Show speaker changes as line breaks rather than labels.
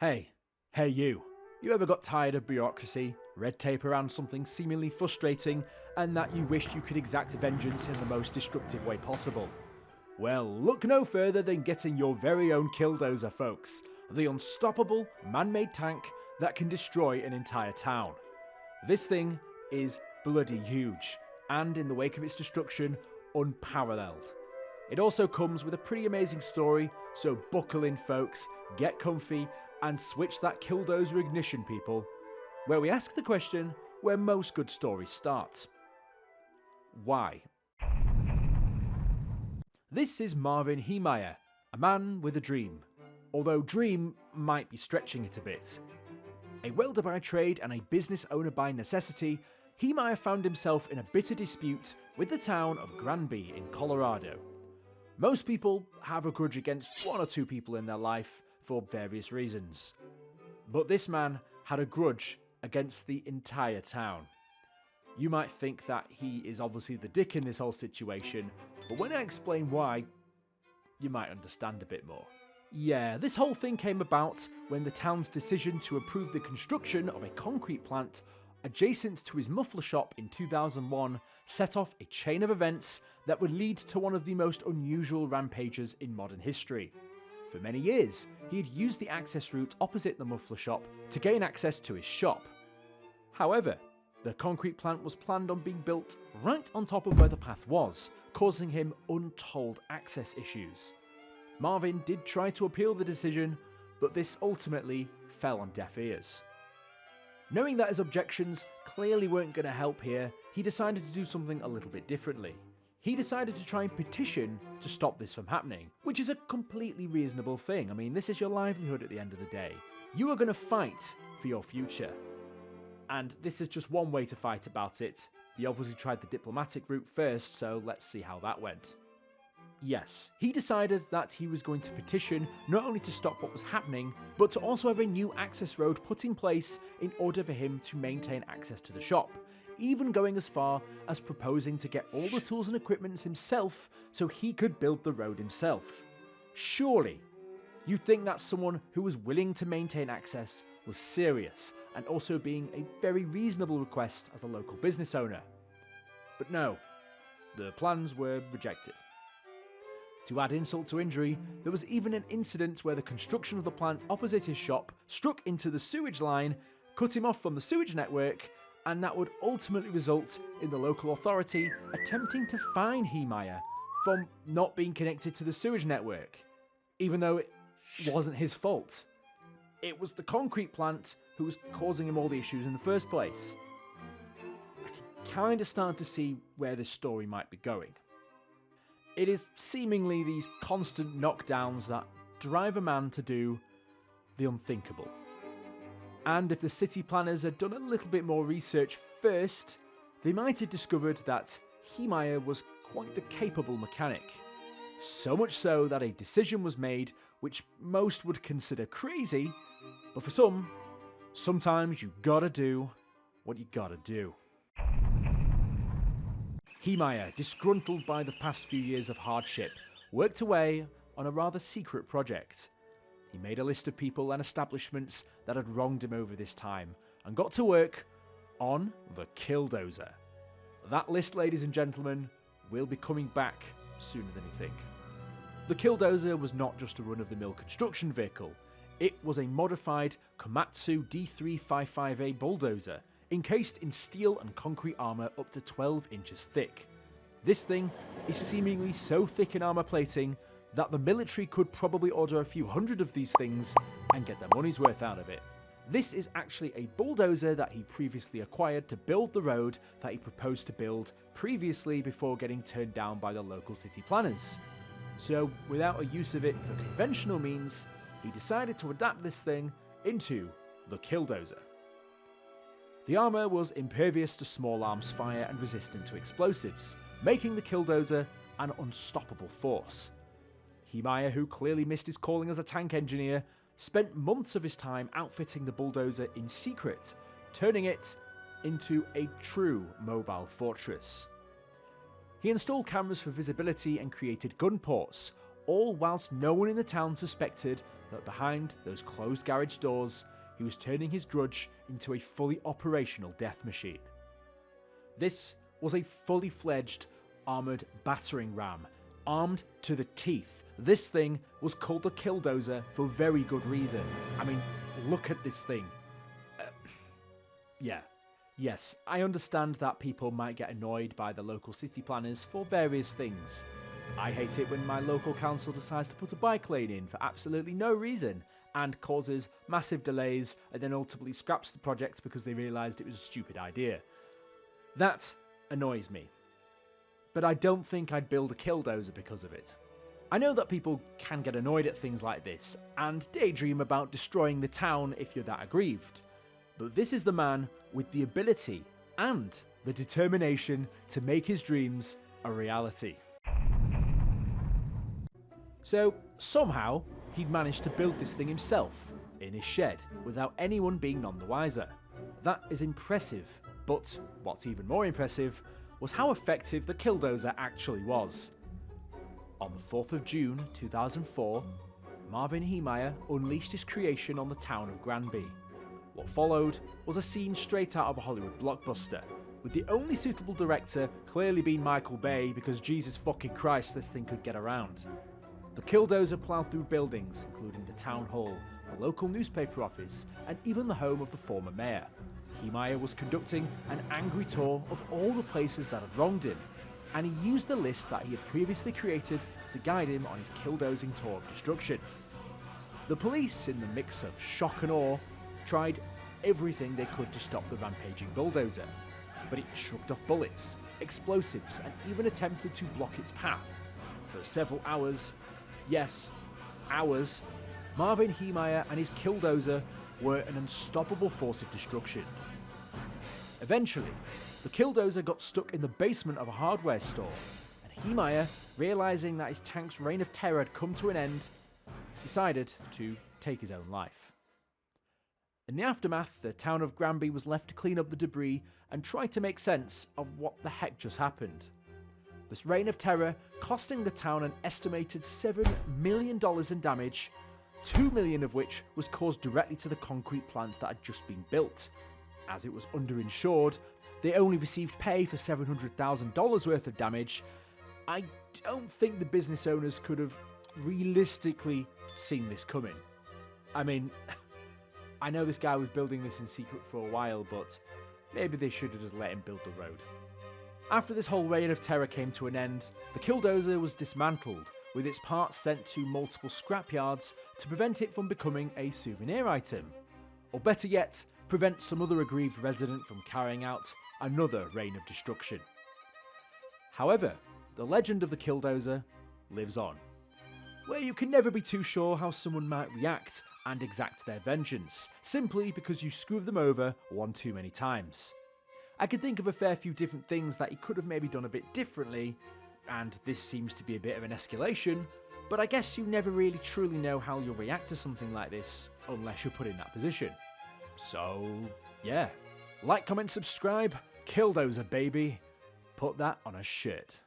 Hey you. You ever got tired of bureaucracy, red tape around something seemingly frustrating, and that you wished you could exact vengeance in the most destructive way possible? Well, look no further than getting your very own Killdozer, folks. The unstoppable, man-made tank that can destroy an entire town. This thing is bloody huge, and in the wake of its destruction, unparalleled. It also comes with a pretty amazing story, so buckle in folks, get comfy, and switch that Killdozer ignition, people, where we ask the question where most good stories start. Why? This is Marvin Heemeyer, a man with a dream. Although dream might be stretching it a bit. A welder by trade and a business owner by necessity, Heemeyer found himself in a bitter dispute with the town of Granby in Colorado. Most people have a grudge against one or two people in their life for various reasons. But this man had a grudge against the entire town. You might think that he is obviously the dick in this whole situation, but when I explain why, you might understand a bit more. Yeah, this whole thing came about when the town's decision to approve the construction of a concrete plant adjacent to his muffler shop in 2001 set off a chain of events that would lead to one of the most unusual rampages in modern history. For many years, he had used the access route opposite the muffler shop to gain access to his shop. However, the concrete plant was planned on being built right on top of where the path was, causing him untold access issues. Marvin did try to appeal the decision, but this ultimately fell on deaf ears. Knowing that his objections clearly weren't going to help here, he decided to do something a little bit differently. He decided to try and petition to stop this from happening, which is a completely reasonable thing. I mean, this is your livelihood at the end of the day. You are going to fight for your future. And this is just one way to fight about it. He obviously tried the diplomatic route first, so let's see how that went. Yes, he decided that he was going to petition not only to stop what was happening, but to also have a new access road put in place in order for him to maintain access to the shop, even going as far as proposing to get all the tools and equipment himself so he could build the road himself. Surely, you'd think that someone who was willing to maintain access was serious and also being a very reasonable request as a local business owner. But no, the plans were rejected. To add insult to injury, there was even an incident where the construction of the plant opposite his shop struck into the sewage line, cut him off from the sewage network, and that would ultimately result in the local authority attempting to fine Heemeyer from not being connected to the sewage network, even though it wasn't his fault. It was the concrete plant who was causing him all the issues in the first place. I can kind of start to see where this story might be going. It is seemingly these constant knockdowns that drive a man to do the unthinkable. And if the city planners had done a little bit more research first, they might have discovered that Heemeyer was quite the capable mechanic. So much so that a decision was made which most would consider crazy, but for some, sometimes you gotta do what you gotta do. Heemeyer, disgruntled by the past few years of hardship, worked away on a rather secret project. He made a list of people and establishments that had wronged him over this time, and got to work on the Killdozer. That list, ladies and gentlemen, will be coming back sooner than you think. The Killdozer was not just a run-of-the-mill construction vehicle, it was a modified Komatsu D355A bulldozer, encased in steel and concrete armour up to 12 inches thick. This thing is seemingly so thick in armour plating that the military could probably order a few hundred of these things and get their money's worth out of it. This is actually a bulldozer that he previously acquired to build the road that he proposed to build previously before getting turned down by the local city planners. So without a use of it for conventional means, he decided to adapt this thing into the Killdozer. The armour was impervious to small arms fire and resistant to explosives, making the Killdozer an unstoppable force. Heemeyer, who clearly missed his calling as a tank engineer, spent months of his time outfitting the bulldozer in secret, turning it into a true mobile fortress. He installed cameras for visibility and created gun ports, all whilst no one in the town suspected that behind those closed garage doors, he was turning his grudge into a fully operational death machine. This was a fully fledged armoured battering ram, armed to the teeth. This thing was called the Killdozer for very good reason. I mean, look at this thing. Yes, I understand that people might get annoyed by the local city planners for various things. I hate it when my local council decides to put a bike lane in for absolutely no reason and causes massive delays and then ultimately scraps the project because they realised it was a stupid idea. That annoys me. But I don't think I'd build a Killdozer because of it. I know that people can get annoyed at things like this and daydream about destroying the town if you're that aggrieved. But this is the man with the ability and the determination to make his dreams a reality. So, somehow, he'd managed to build this thing himself, in his shed, without anyone being none the wiser. That is impressive, but what's even more impressive was how effective the Killdozer actually was. On the 4th of June 2004, Marvin Heemeyer unleashed his creation on the town of Granby. What followed was a scene straight out of a Hollywood blockbuster, with the only suitable director clearly being Michael Bay because Jesus fucking Christ this thing could get around. The Killdozer ploughed through buildings including the town hall, a local newspaper office and even the home of the former mayor. Heemeyer was conducting an angry tour of all the places that had wronged him, and he used the list that he had previously created to guide him on his killdozing tour of destruction. The police, in the mix of shock and awe, tried everything they could to stop the rampaging bulldozer, but it shrugged off bullets, explosives, and even attempted to block its path. For several hours, yes, hours, Marvin Heemeyer and his Killdozer were an unstoppable force of destruction. Eventually, the Killdozer got stuck in the basement of a hardware store, and Heemeyer, realising that his tank's reign of terror had come to an end, decided to take his own life. In the aftermath, the town of Granby was left to clean up the debris and try to make sense of what the heck just happened. This reign of terror costing the town an estimated $7 million in damage, $2 million of which was caused directly to the concrete plant that had just been built. As it was underinsured, they only received pay for $700,000 worth of damage. I don't think the business owners could have realistically seen this coming. I mean, I know this guy was building this in secret for a while, but maybe they should have just let him build the road. After this whole reign of terror came to an end, the Killdozer was dismantled, with its parts sent to multiple scrapyards to prevent it from becoming a souvenir item. Or better yet, prevent some other aggrieved resident from carrying out another reign of destruction. However, the legend of the Killdozer lives on, where you can never be too sure how someone might react and exact their vengeance, simply because you screwed them over one too many times. I can think of a fair few different things that he could have maybe done a bit differently, and this seems to be a bit of an escalation, but I guess you never really truly know how you'll react to something like this unless you're put in that position. So, yeah. Like, comment, subscribe, Killdozer baby. Put that on a shirt.